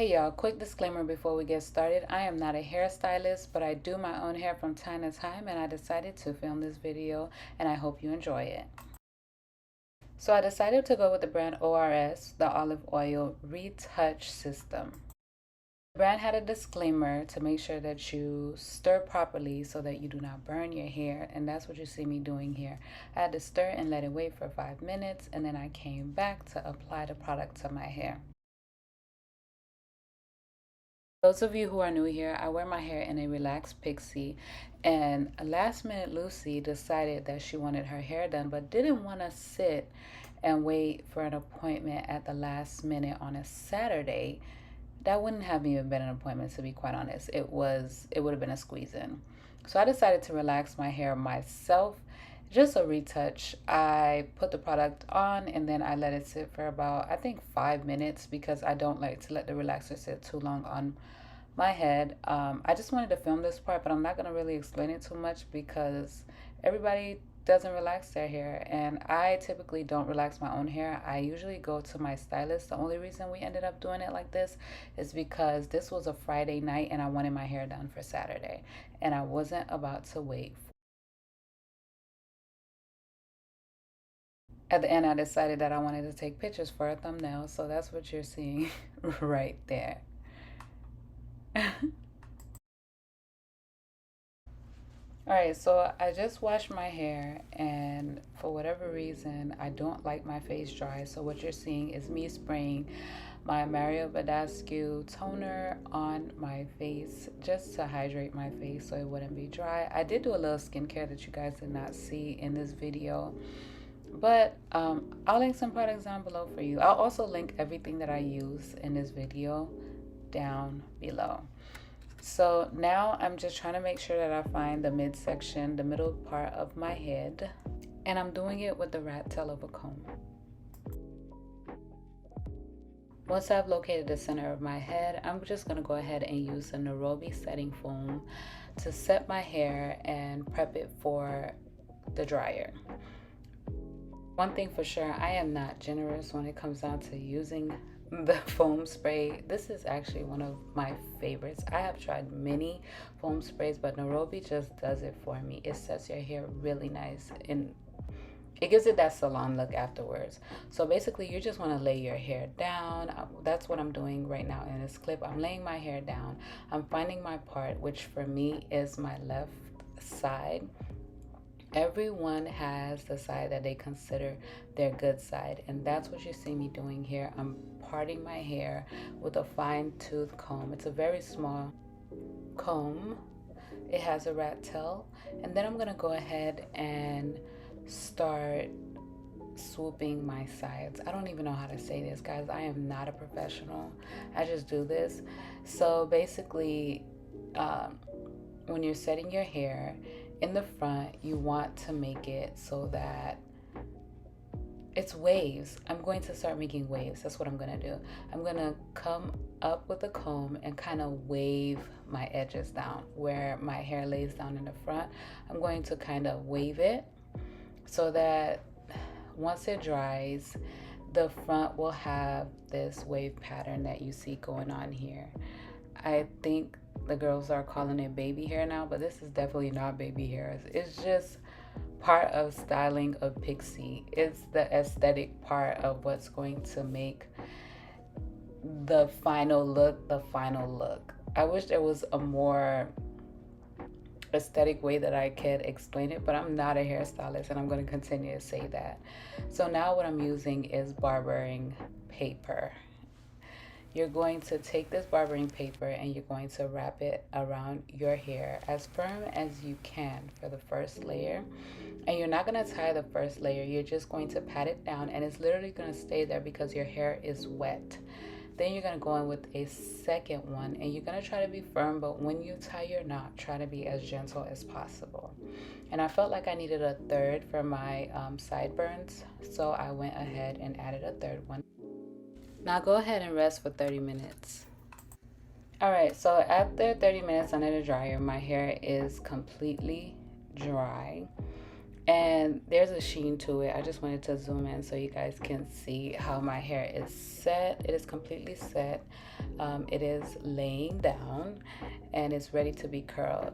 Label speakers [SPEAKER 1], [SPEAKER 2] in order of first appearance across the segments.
[SPEAKER 1] Hey y'all, quick disclaimer before we get started. I am not a hairstylist, but I do my own hair from time to time, and I decided to film this video, and I hope you enjoy it. So I decided to go with the brand ORS, the olive oil retouch system. The brand had a disclaimer to make sure that you stir properly so that you do not burn your hair, and that's what you see me doing here. I had to stir and let it wait for 5 minutes, and then I came back to apply the product to my hair. Those of you who are new here, I wear my hair in a relaxed pixie, and last minute Lucy decided that she wanted her hair done but didn't want to sit and wait for an appointment at the last minute on a Saturday. That wouldn't have even been an appointment, to be quite honest. It would have been a squeeze in. So I decided to relax my hair myself, just a retouch. I put the product on and then I let it sit for about, I think, 5 minutes, because I don't like to let the relaxer sit too long on my head. I just wanted to film this part, but I'm not going to really explain it too much because everybody doesn't relax their hair, and I typically don't relax my own hair. I usually go to my stylist. The only reason we ended up doing it like this is because this was a Friday night and I wanted my hair done for Saturday, and I wasn't about to wait. At the end, I decided that I wanted to take pictures for a thumbnail, so that's what you're seeing right there. Alright, so I just washed my hair, and for whatever reason I don't like my face dry, so what you're seeing is me spraying my Mario Badescu toner on my face just to hydrate my face so it wouldn't be dry. I did do a little skincare that you guys did not see in this video, but I'll link some products down below for you. I'll also link everything that I use in this video down below. So now I'm just trying to make sure that I find the midsection, the middle part of my head, and I'm doing it with the rat tail of a comb. Once I've located the center of my head, I'm just going to go ahead and use the Nairobi setting foam to set my hair and prep it for the dryer. One thing for sure, I am not generous when it comes down to using the foam spray. This is actually one of my favorites. I have tried many foam sprays, but Nairobi just does it for me. It sets your hair really nice and it gives it that salon look afterwards. So basically you just want to lay your hair down. That's what I'm doing right now in this clip. I'm laying my hair down. I'm finding my part, which for me is my left side. Everyone has the side that they consider their good side, and that's what you see me doing here. I'm parting my hair with a fine tooth comb. It's a very small comb. It has a rat tail, and then I'm gonna go ahead and start swooping my sides. I don't even know how to say this, guys. I am not a professional. I just do this. So basically, when you're setting your hair in the front, you want to make it so that it's waves. I'm going to start making waves. That's what I'm going to do. I'm going to come up with a comb and kind of wave my edges down where my hair lays down in the front. I'm going to kind of wave it so that once it dries, the front will have this wave pattern that you see going on here. I think the girls are calling it baby hair now, but this is definitely not baby hair. It's just part of styling a pixie. It's the aesthetic part of what's going to make the final look the final look. I wish there was a more aesthetic way that I could explain it, but I'm not a hairstylist and I'm going to continue to say that. So now what I'm using is barbering paper. You're going to take this barbering paper and you're going to wrap it around your hair as firm as you can for the first layer. And you're not going to tie the first layer. You're just going to pat it down, and it's literally going to stay there because your hair is wet. Then you're going to go in with a second one, and you're going to try to be firm, but when you tie your knot, try to be as gentle as possible. And I felt like I needed a third for my sideburns, so I went ahead and added a third one. Now go ahead and rest for 30 minutes. Alright, so after 30 minutes under the dryer, my hair is completely dry. And there's a sheen to it. I just wanted to zoom in so you guys can see how my hair is set. It is completely set. It is laying down and it's ready to be curled.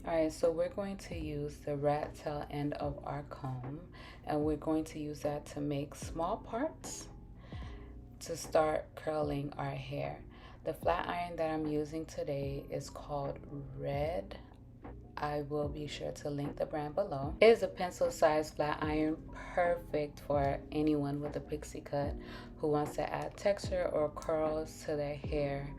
[SPEAKER 1] Alright, so we're going to use the rat tail end of our comb, and we're going to use that to make small parts to start curling our hair. The flat iron that I'm using today is called Red. I will be sure to link the brand below. It is a pencil-sized flat iron, perfect for anyone with a pixie cut who wants to add texture or curls to their hair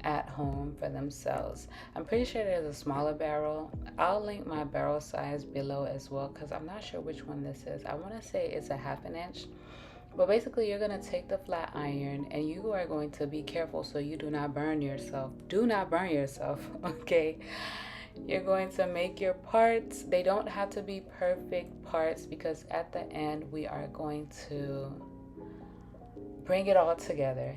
[SPEAKER 1] at home for themselves. I'm pretty sure there's a smaller barrel. I'll link my barrel size below as well because I'm not sure which one this is. I want to say it's a 1/2 inch. But basically, you're going to take the flat iron and you are going to be careful so you do not burn yourself. Do not burn yourself, okay? You're going to make your parts. They don't have to be perfect parts because at the end, we are going to bring it all together.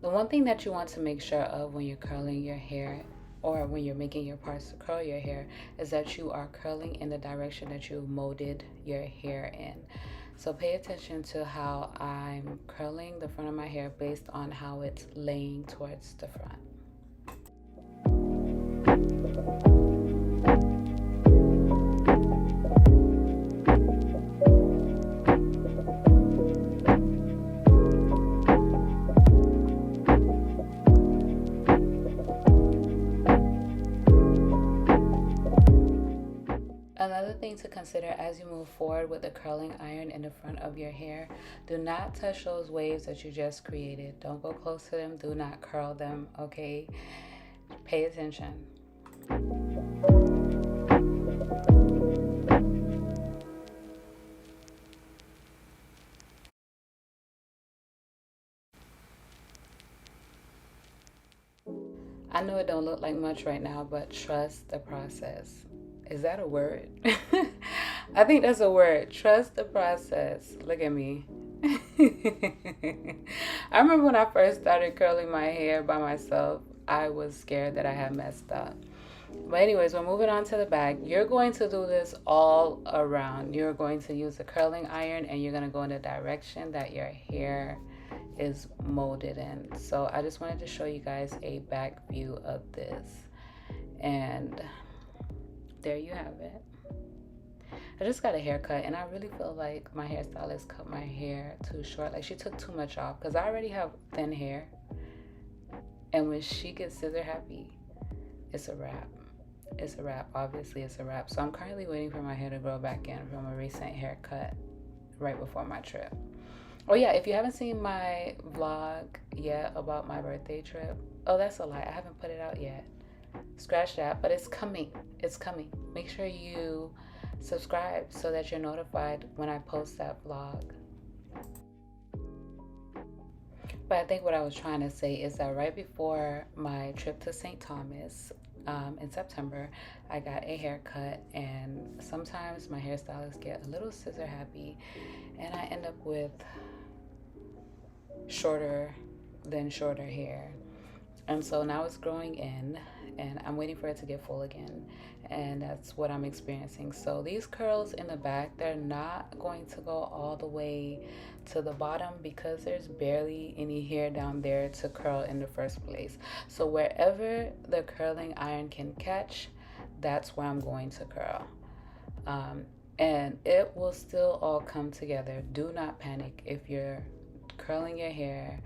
[SPEAKER 1] The one thing that you want to make sure of when you're curling your hair or when you're making your parts to curl your hair is that you are curling in the direction that you molded your hair in. So pay attention to how I'm curling the front of my hair based on how it's laying towards the front. Another thing to consider as you move forward with the curling iron in the front of your hair, do not touch those waves that you just created. Don't go close to them. Do not curl them, okay? Pay attention. I know it don't look like much right now, but trust the process. Is that a word? I think that's a word. Trust the process. Look at me. I remember when I first started curling my hair by myself, I was scared that I had messed up. But anyways, we're moving on to the back. You're going to do this all around. You're going to use the curling iron and you're going to go in the direction that your hair is molded in. So I just wanted to show you guys a back view of this. And there you have it. I just got a haircut and I really feel like my hairstylist cut my hair too short. Like she took too much off because I already have thin hair. And when she gets scissor happy, it's a wrap. It's a wrap. Obviously, it's a wrap. So I'm currently waiting for my hair to grow back in from a recent haircut right before my trip. Oh yeah, if you haven't seen my vlog yet about my birthday trip, oh that's a lie, I haven't put it out yet. Scratch that, but it's coming. It's coming. Make sure you subscribe so that you're notified when I post that vlog. But I think what I was trying to say is that right before my trip to St. Thomas in September, I got a haircut, and sometimes my hairstylists get a little scissor happy, and I end up with shorter than shorter hair. And so now it's growing in and I'm waiting for it to get full again, and that's what I'm experiencing. So these curls in the back, they're not going to go all the way to the bottom because there's barely any hair down there to curl in the first place. So wherever the curling iron can catch, that's where I'm going to curl. And it will still all come together. Do not panic if you're curling your hair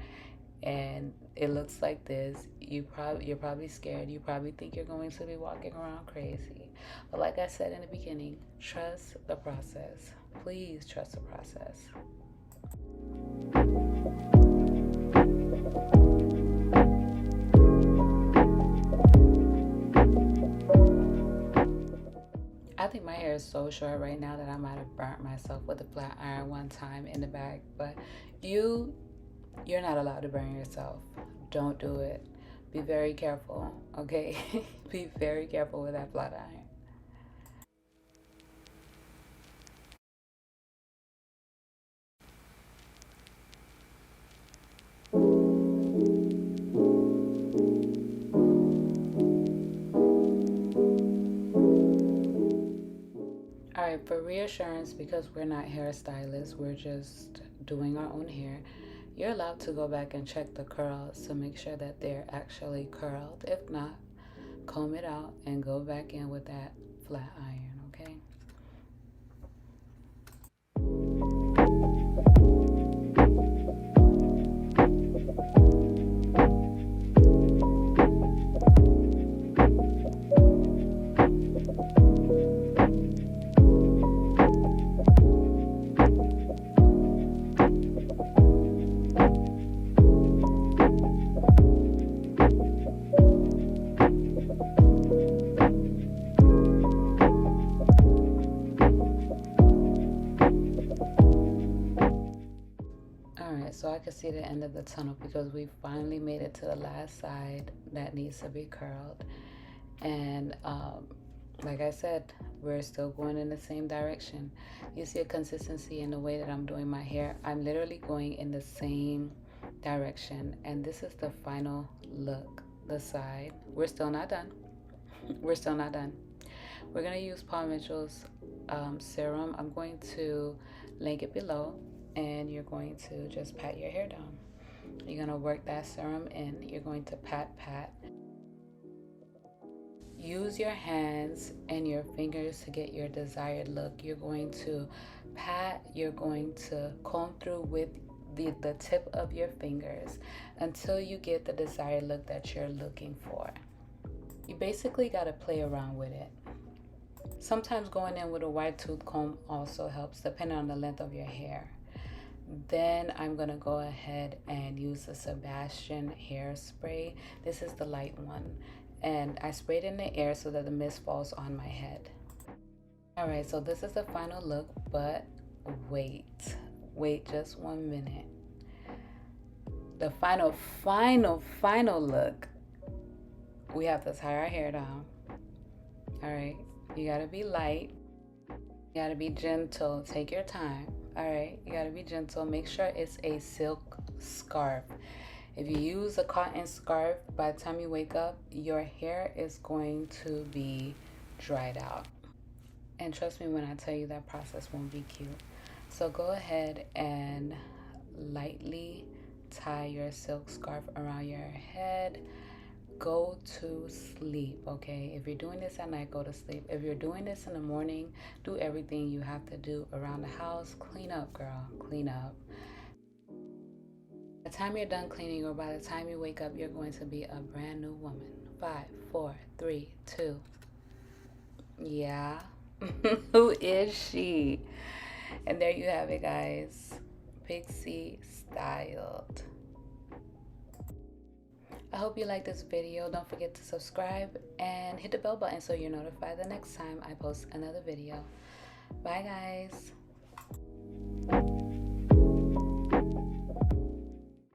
[SPEAKER 1] and it looks like this. You're probably scared. You probably think you're going to be walking around crazy. But like I said in the beginning, trust the process. Please trust the process. I think my hair is so short right now that I might have burnt myself with a flat iron one time in the back. But you're not allowed to burn yourself. Don't do it. Be very careful, okay? Be very careful with that flat iron. right, for reassurance, because we're not hairstylists, we're just doing our own hair, you're allowed to go back and check the curls to make sure that they're actually curled. If not, comb it out and go back in with that flat iron, okay? Alright, so I can see the end of the tunnel because we finally made it to the last side that needs to be curled. And like I said, we're still going in the same direction. You see a consistency in the way that I'm doing my hair. I'm literally going in the same direction. And this is the final look, the side. We're still not done. We're still not done. We're going to use Paul Mitchell's serum. I'm going to link it below, and you're going to just pat your hair down. You're going to work that serum in. You're going to pat, pat. Use your hands and your fingers to get your desired look. You're going to pat, you're going to comb through with the tip of your fingers until you get the desired look that you're looking for. You basically got to play around with it. Sometimes going in with a wide tooth comb also helps, depending on the length of your hair. Then I'm gonna go ahead and use the Sebastian hairspray. This is the light one, and I sprayed in the air so that the mist falls on my head. All right, so this is the final look, but wait just 1 minute. The final look, we have to tie our hair down. All right, you gotta be light, you gotta be gentle, take your time. All right, you gotta be gentle. Make sure it's a silk scarf. If you use a cotton scarf, by the time you wake up, your hair is going to be dried out. And trust me when I tell you that process won't be cute. So go ahead and lightly tie your silk scarf around your head. Go to sleep, okay? If you're doing this at night, go to sleep. If you're doing this in the morning, do everything you have to do around the house. Clean up, girl, clean up. By the time you're done cleaning, or by the time you wake up, you're going to be a brand new woman. 5, 4, 3, 2. Yeah. Who is she? And there you have it, guys. Pixie styled. I hope you like this video. Don't forget to subscribe and hit the bell button so you're notified the next time I post another video. Bye, guys.